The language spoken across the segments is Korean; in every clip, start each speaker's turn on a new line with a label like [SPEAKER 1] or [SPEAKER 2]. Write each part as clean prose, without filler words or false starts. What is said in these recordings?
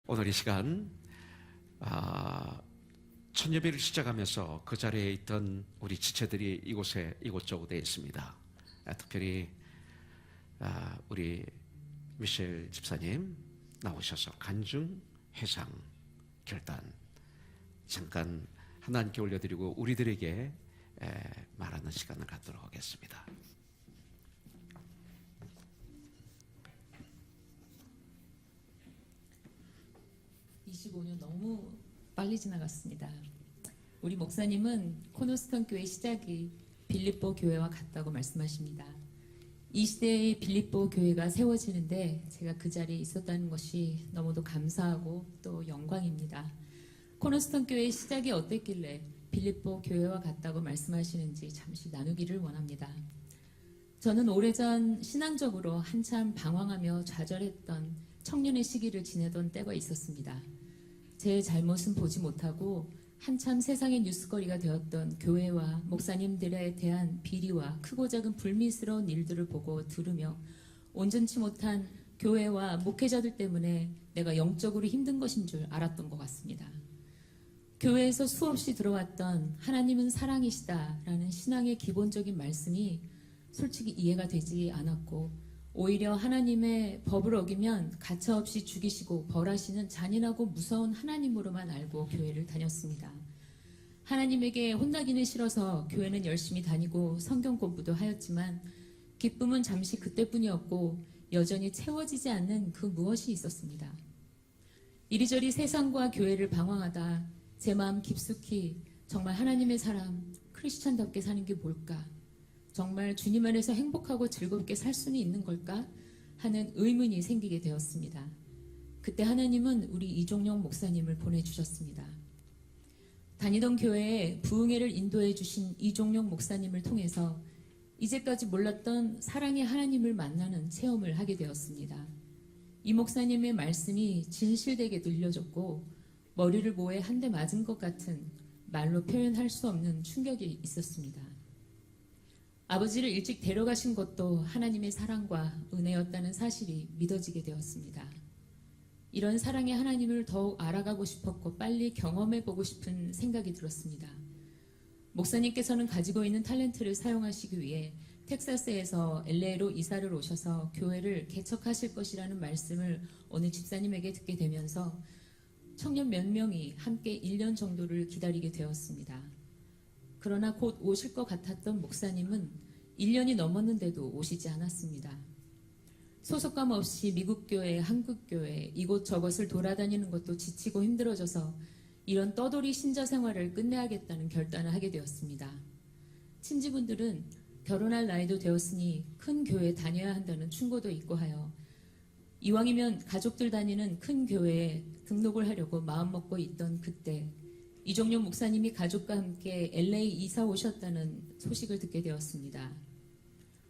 [SPEAKER 1] 오늘 이 시간 첫 예배를 시작하면서 그 자리에 있던 우리 지체들이 이곳저곳에 있습니다. 특별히 우리 미셸 집사님 나오셔서 간증, 회상, 결단 잠깐 하나님께 올려드리고 우리들에게 말하는 시간을 갖도록 하겠습니다.
[SPEAKER 2] 25년 너무 빨리 지나갔습니다. 우리 목사님은 코너스턴 교회 시작이 빌립보 교회와 같다고 말씀하십니다. 이 시대의 빌립보 교회가 세워지는데 제가 그 자리에 있었다는 것이 너무도 감사하고 또 영광입니다. 코너스턴 교회의 시작이 어땠길래 빌립보 교회와 같다고 말씀하시는지 잠시 나누기를 원합니다. 저는 오래전 신앙적으로 한참 방황하며 좌절했던 청년의 시기를 지내던 때가 있었습니다. 제 잘못은 보지 못하고 한참 세상의 뉴스거리가 되었던 교회와 목사님들에 대한 비리와 크고 작은 불미스러운 일들을 보고 들으며 온전치 못한 교회와 목회자들 때문에 내가 영적으로 힘든 것인 줄 알았던 것 같습니다. 교회에서 수없이 들어왔던 하나님은 사랑이시다라는 신앙의 기본적인 말씀이 솔직히 이해가 되지 않았고 오히려 하나님의 법을 어기면 가차없이 죽이시고 벌하시는 잔인하고 무서운 하나님으로만 알고 교회를 다녔습니다. 하나님에게 혼나기는 싫어서 교회는 열심히 다니고 성경 공부도 하였지만 기쁨은 잠시 그때뿐이었고 여전히 채워지지 않는 그 무엇이 있었습니다. 이리저리 세상과 교회를 방황하다 제 마음 깊숙이 정말 하나님의 사람, 크리스찬답게 사는 게 뭘까? 정말 주님 안에서 행복하고 즐겁게 살 수는 있는 걸까? 하는 의문이 생기게 되었습니다. 그때 하나님은 우리 이종용 목사님을 보내주셨습니다. 다니던 교회에 부흥회를 인도해 주신 이종용 목사님을 통해서 이제까지 몰랐던 사랑의 하나님을 만나는 체험을 하게 되었습니다. 이 목사님의 말씀이 진실되게 들려졌고 머리를 모에 한 대 맞은 것 같은 말로 표현할 수 없는 충격이 있었습니다. 아버지를 일찍 데려가신 것도 하나님의 사랑과 은혜였다는 사실이 믿어지게 되었습니다. 이런 사랑의 하나님을 더욱 알아가고 싶었고 빨리 경험해보고 싶은 생각이 들었습니다. 목사님께서는 가지고 있는 탤런트를 사용하시기 위해 텍사스에서 LA로 이사를 오셔서 교회를 개척하실 것이라는 말씀을 어느 집사님에게 듣게 되면서 청년 몇 명이 함께 1년 정도를 기다리게 되었습니다. 그러나 곧 오실 것 같았던 목사님은 1년이 넘었는데도 오시지 않았습니다. 소속감 없이 미국교회, 한국교회 이곳저곳을 돌아다니는 것도 지치고 힘들어져서 이런 떠돌이 신자 생활을 끝내야겠다는 결단을 하게 되었습니다. 친지분들은 결혼할 나이도 되었으니 큰 교회에 다녀야 한다는 충고도 있고 하여 이왕이면 가족들 다니는 큰 교회에 등록을 하려고 마음먹고 있던 그때 이종용 목사님이 가족과 함께 LA 이사 오셨다는 소식을 듣게 되었습니다.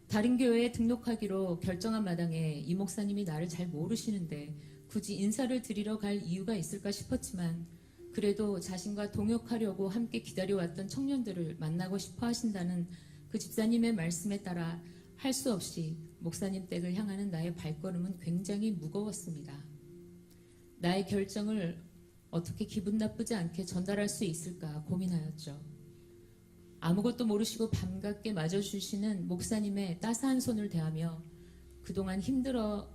[SPEAKER 2] 다른 교회에 등록하기로 결정한 마당에 이 목사님이 나를 잘 모르시는데 굳이 인사를 드리러 갈 이유가 있을까 싶었지만 그래도 자신과 동역하려고 함께 기다려왔던 청년들을 만나고 싶어 하신다는 그 집사님의 말씀에 따라 할 수 없이 목사님 댁을 향하는 나의 발걸음은 굉장히 무거웠습니다. 나의 결정을 어떻게 기분 나쁘지 않게 전달할 수 있을까 고민하였죠. 아무것도 모르시고 반갑게 맞아주시는 목사님의 따스한 손을 대하며 그동안 힘들어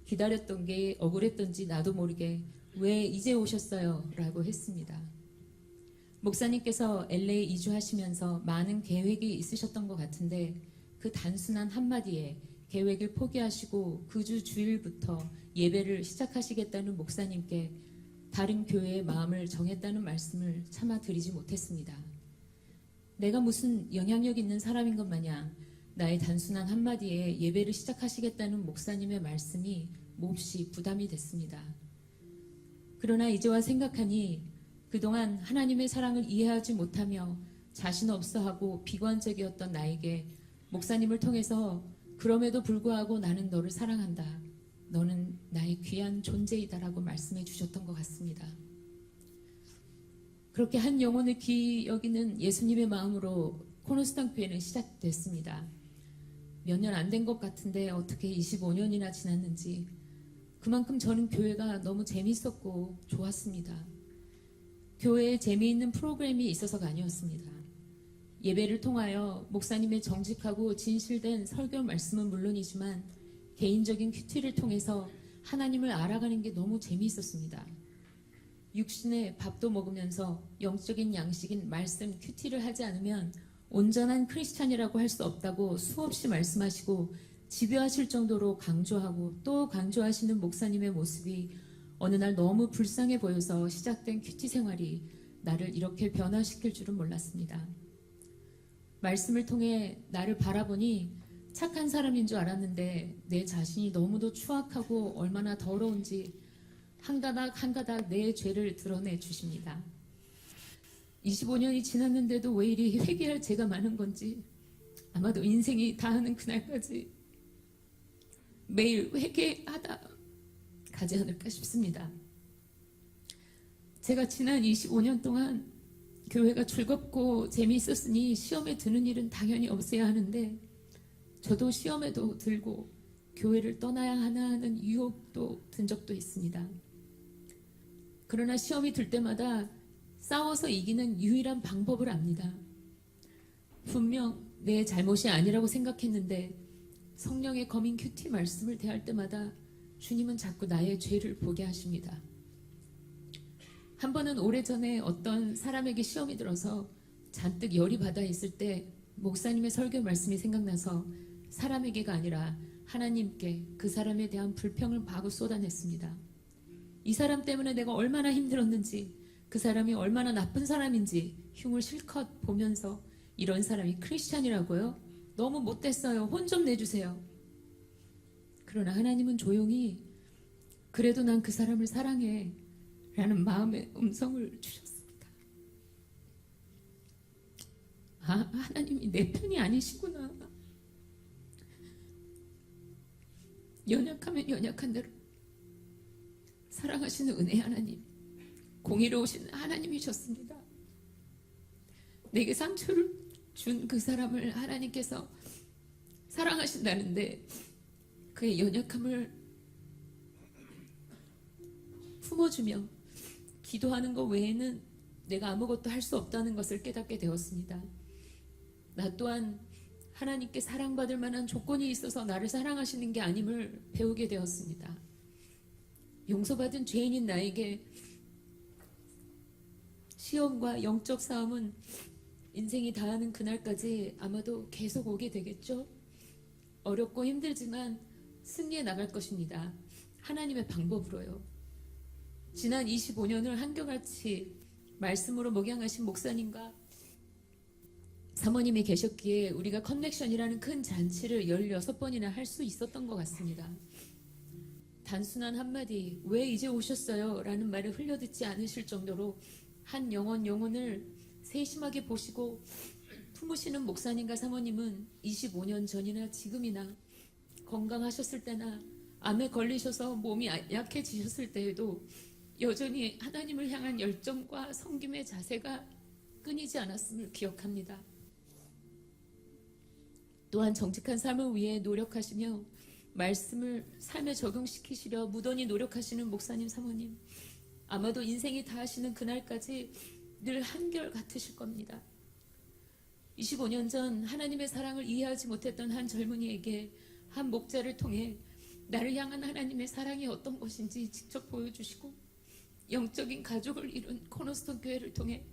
[SPEAKER 2] 기다렸던 게 억울했던지 나도 모르게 왜 이제 오셨어요? 라고 했습니다. 목사님께서 LA 이주하시면서 많은 계획이 있으셨던 것 같은데 그 단순한 한마디에 계획을 포기하시고 그 주 주일부터 예배를 시작하시겠다는 목사님께 다른 교회의 마음을 정했다는 말씀을 차마 드리지 못했습니다. 내가 무슨 영향력 있는 사람인 것 마냥 나의 단순한 한마디에 예배를 시작하시겠다는 목사님의 말씀이 몹시 부담이 됐습니다. 그러나 이제와 생각하니 그동안 하나님의 사랑을 이해하지 못하며 자신 없어하고 비관적이었던 나에게 목사님을 통해서 그럼에도 불구하고 나는 너를 사랑한다. 너는 나의 귀한 존재이다라고 말씀해 주셨던 것 같습니다. 그렇게 한 영혼을 귀히 여기는 예수님의 마음으로 코너스턴 교회는 시작됐습니다. 몇 년 안 된 것 같은데 어떻게 25년이나 지났는지 그만큼 저는 교회가 너무 재밌었고 좋았습니다. 교회에 재미있는 프로그램이 있어서가 아니었습니다. 예배를 통하여 목사님의 정직하고 진실된 설교 말씀은 물론이지만 개인적인 큐티를 통해서 하나님을 알아가는 게 너무 재미있었습니다. 육신의 밥도 먹으면서 영적인 양식인 말씀 큐티를 하지 않으면 온전한 크리스찬이라고 할 수 없다고 수없이 말씀하시고 집요하실 정도로 강조하고 또 강조하시는 목사님의 모습이 어느 날 너무 불쌍해 보여서 시작된 큐티 생활이 나를 이렇게 변화시킬 줄은 몰랐습니다. 말씀을 통해 나를 바라보니 착한 사람인 줄 알았는데 내 자신이 너무도 추악하고 얼마나 더러운지 한 가닥 한 가닥 내 죄를 드러내 주십니다. 25년이 지났는데도 왜 이리 회개할 죄가 많은 건지 아마도 인생이 다하는 그날까지 매일 회개하다 가지 않을까 싶습니다. 제가 지난 25년 동안 교회가 즐겁고 재미있었으니 시험에 드는 일은 당연히 없어야 하는데 저도 시험에도 들고 교회를 떠나야 하나 하는 유혹도 든 적도 있습니다. 그러나 시험이 들 때마다 싸워서 이기는 유일한 방법을 압니다. 분명 내 잘못이 아니라고 생각했는데 성령의 검인 큐티 말씀을 대할 때마다 주님은 자꾸 나의 죄를 보게 하십니다. 한 번은 오래전에 어떤 사람에게 시험이 들어서 잔뜩 열이 받아 있을 때 목사님의 설교 말씀이 생각나서 사람에게가 아니라 하나님께 그 사람에 대한 불평을 마구 쏟아냈습니다. 이 사람 때문에 내가 얼마나 힘들었는지 그 사람이 얼마나 나쁜 사람인지 흉을 실컷 보면서 이런 사람이 크리스찬이라고요? 너무 못됐어요. 혼 좀 내주세요. 그러나 하나님은 조용히 그래도 난 그 사람을 사랑해 라는 마음의 음성을 주셨습니다. 아, 하나님이 내 편이 아니시구나. 연약하면 연약한 대로 사랑하시는 은혜 하나님, 공의로우신 하나님이셨습니다. 내게 상처를 준 그 사람을 하나님께서 사랑하신다는데 그의 연약함을 품어주며 기도하는 것 외에는 내가 아무것도 할 수 없다는 것을 깨닫게 되었습니다. 나 또한 하나님께 사랑받을 만한 조건이 있어서 나를 사랑하시는 게 아님을 배우게 되었습니다. 용서받은 죄인인 나에게 시험과 영적 싸움은 인생이 다하는 그날까지 아마도 계속 오게 되겠죠? 어렵고 힘들지만 승리해 나갈 것입니다. 하나님의 방법으로요. 지난 25년을 한결같이 말씀으로 목양하신 목사님과 사모님이 계셨기에 우리가 커넥션이라는 큰 잔치를 16번이나 할 수 있었던 것 같습니다. 단순한 한마디 왜 이제 오셨어요? 라는 말을 흘려듣지 않으실 정도로 한 영혼을 세심하게 보시고 품으시는 목사님과 사모님은 25년 전이나 지금이나 건강하셨을 때나 암에 걸리셔서 몸이 약해지셨을 때에도 여전히 하나님을 향한 열정과 섬김의 자세가 끊이지 않았음을 기억합니다. 또한 정직한 삶을 위해 노력하시며 말씀을 삶에 적용시키시려 무던히 노력하시는 목사님, 사모님, 아마도 인생이 다하시는 그날까지 늘 한결같으실 겁니다. 25년 전 하나님의 사랑을 이해하지 못했던 한 젊은이에게 한 목자를 통해 나를 향한 하나님의 사랑이 어떤 것인지 직접 보여주시고 영적인 가족을 이룬 코너스톤 교회를 통해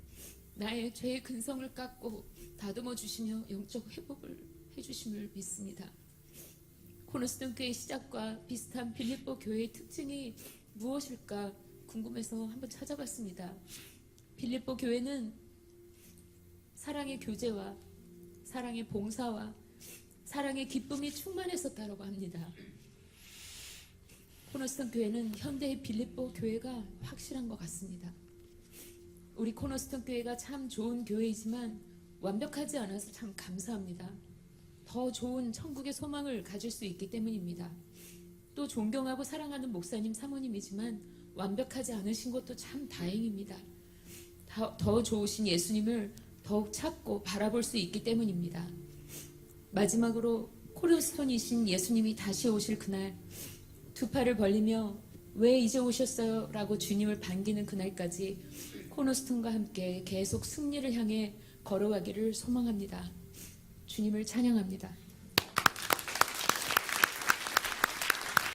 [SPEAKER 2] 나의 죄의 근성을 깎고 다듬어 주시며 영적 회복을 해주심을 믿습니다. 코너스톤 교회 시작과 비슷한 빌립보 교회의 특징이 무엇일까 궁금해서 한번 찾아봤습니다. 빌립보 교회는 사랑의 교제와 사랑의 봉사와 사랑의 기쁨이 충만했었다고 합니다. 코너스톤 교회는 현대의 빌립보 교회가 확실한 것 같습니다. 우리 코너스톤 교회가 참 좋은 교회이지만 완벽하지 않아서 참 감사합니다. 더 좋은 천국의 소망을 가질 수 있기 때문입니다. 또 존경하고 사랑하는 목사님, 사모님이지만 완벽하지 않으신 것도 참 다행입니다. 더 좋으신 예수님을 더욱 찾고 바라볼 수 있기 때문입니다. 마지막으로 코너스톤이신 예수님이 다시 오실 그날 두 팔을 벌리며 왜 이제 오셨어요? 라고 주님을 반기는 그날까지 코너스톤과 함께 계속 승리를 향해 걸어가기를 소망합니다. 주님을 찬양합니다.